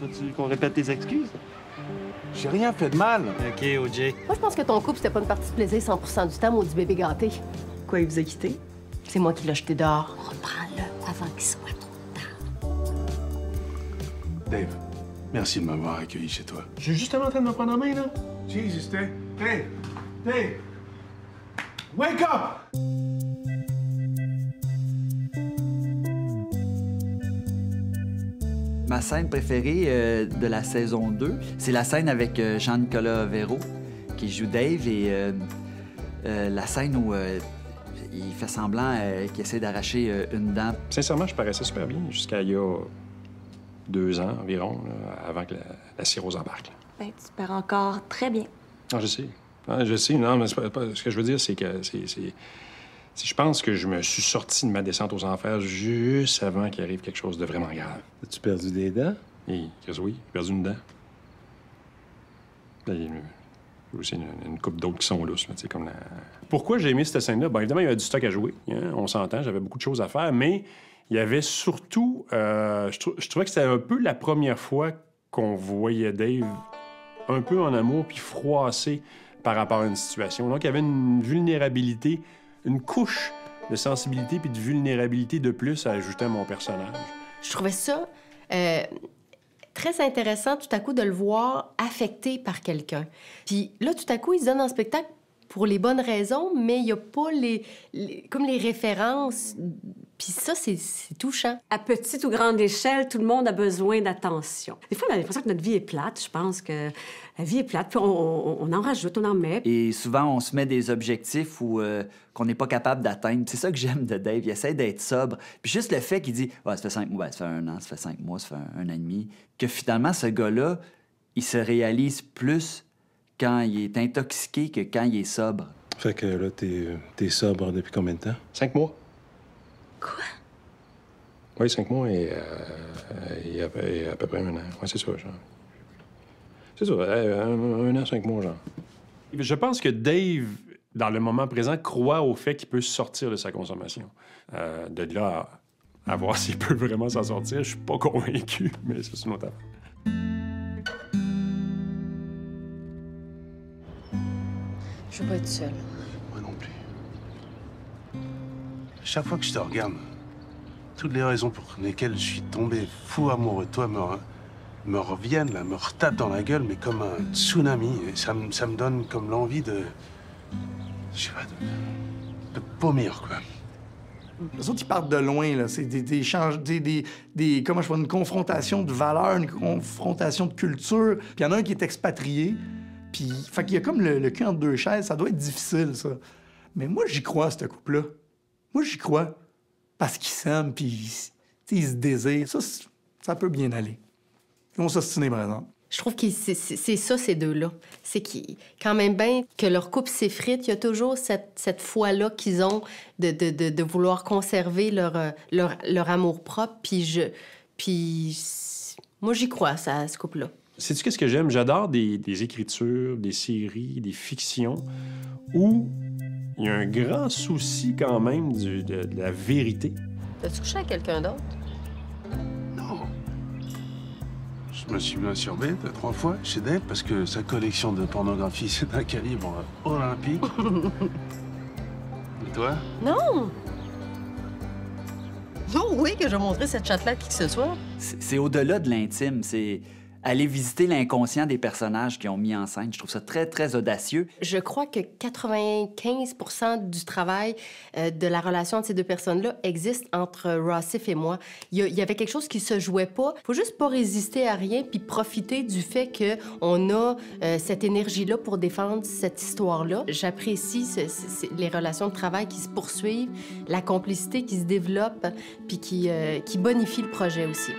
Veux-tu qu'on répète tes excuses? J'ai rien fait de mal. OK, OJ. Moi, je pense que ton couple, c'était pas une partie de plaisir 100 du temps, maudit bébé gâté. Quoi, il vous a quitté? C'est moi qui l'ai jeté dehors. Reprends-le avant qu'il soit trop tard. Dave, merci de m'avoir accueilli chez toi. Je suis justement en train de me prendre en main, là. Jesus, Dave. Dave! Dave! Wake up! Ma scène préférée de la saison 2, c'est la scène avec Jean-Nicolas Véro, qui joue Dave, et la scène où il fait semblant qu'il essaie d'arracher une dent. Sincèrement, je paraissais super bien jusqu'à il y a 2 ans environ, là, avant que la cirrhose embarque. Là. Ben, tu parais encore très bien. Ah, je sais. Ah, je sais, non, mais c'est pas... Ce que je veux dire, c'est que je pense que je me suis sorti de ma descente aux enfers juste avant qu'il arrive quelque chose de vraiment grave. As-tu perdu des dents? Et, Chris, oui, j'ai perdu une dent. Là, il y a aussi une couple d'autres qui sont lousses, là, tu sais, comme la... Pourquoi j'ai aimé cette scène-là? Bien, évidemment, il y avait du stock à jouer, hein, on s'entend, j'avais beaucoup de choses à faire, mais il y avait surtout... je trouvais que c'était un peu la première fois qu'on voyait Dave un peu en amour puis froissé par rapport à une situation. Donc, il y avait une vulnérabilité, une couche de sensibilité puis de vulnérabilité de plus à ajouter à mon personnage. Je trouvais ça très intéressant, tout à coup, de le voir affecté par quelqu'un. Puis là, tout à coup, il se donne en spectacle pour les bonnes raisons, mais il n'y a pas comme les références. Puis ça, c'est touchant. À petite ou grande échelle, tout le monde a besoin d'attention. Des fois, on a l'impression que notre vie est plate. Je pense que la vie est plate, puis on en rajoute, on en met. Et souvent, on se met des objectifs qu'on n'est pas capable d'atteindre. C'est ça que j'aime de Dave. Il essaie d'être sobre. Puis juste le fait qu'il dit « Ouais, ça fait 5 mois, ça fait 1 an, ça fait 5 mois, ça fait un an et demi », que finalement, ce gars-là, il se réalise plus quand il est intoxiqué que quand il est sobre. Fait que là, t'es sobre depuis combien de temps? 5 mois. Quoi? Oui, 5 mois et à peu près 1 an. Oui, c'est ça, genre. C'est ça, 1 an, 5 mois, genre. Je pense que Dave, dans le moment présent, croit au fait qu'il peut sortir de sa consommation. De là à voir s'il peut vraiment s'en sortir, je suis pas convaincu, mais c'est une autre affaire. Je veux pas être seule. Moi non plus. Chaque fois que je te regarde, toutes les raisons pour lesquelles je suis tombé fou amoureux de toi me reviennent, là, me retapent dans la gueule, mais comme un tsunami. Et ça me donne comme l'envie de... Je sais pas, de vomir, quoi. Les autres, ils partent de loin, là. C'est des échanges, comment je vois, une confrontation de valeurs, une confrontation de culture. Puis il y en a un qui est expatrié. Puis, fait qu'il y a comme le cul entre 2 chaises. Ça doit être difficile, ça. Mais moi, j'y crois, ce couple-là. Moi, j'y crois. Parce qu'ils s'aiment, puis ils se désirent. Ça peut bien aller. Ils vont s'ostiner, par exemple. Je trouve que c'est ça, ces deux-là. C'est quand même bien que leur couple s'effrite, il y a toujours cette foi-là qu'ils ont de vouloir conserver leur amour-propre. Puis moi, j'y crois, ça, à ce couple-là. Sais-tu qu'est-ce que j'aime? J'adore des écritures, des séries, des fictions où il y a un grand souci quand même de la vérité. T'as-tu couché avec quelqu'un d'autre? Non. Je me suis masturbé 3 fois chez Dave parce que sa collection de pornographie, c'est d'un calibre olympique. Et toi? Non! Non, oui, que je vais montrer cette chatte-là à qui que ce soit. C'est au-delà de l'intime. C'est aller visiter l'inconscient des personnages qu'ils ont mis en scène. Je trouve ça très, très audacieux. Je crois que 95 du travail de la relation entre ces deux personnes-là existe entre Rossif et moi. Il y avait quelque chose qui se jouait pas. Faut juste pas résister à rien puis profiter du fait qu'on a cette énergie-là pour défendre cette histoire-là. J'apprécie les relations de travail qui se poursuivent, la complicité qui se développe puis qui bonifie le projet aussi.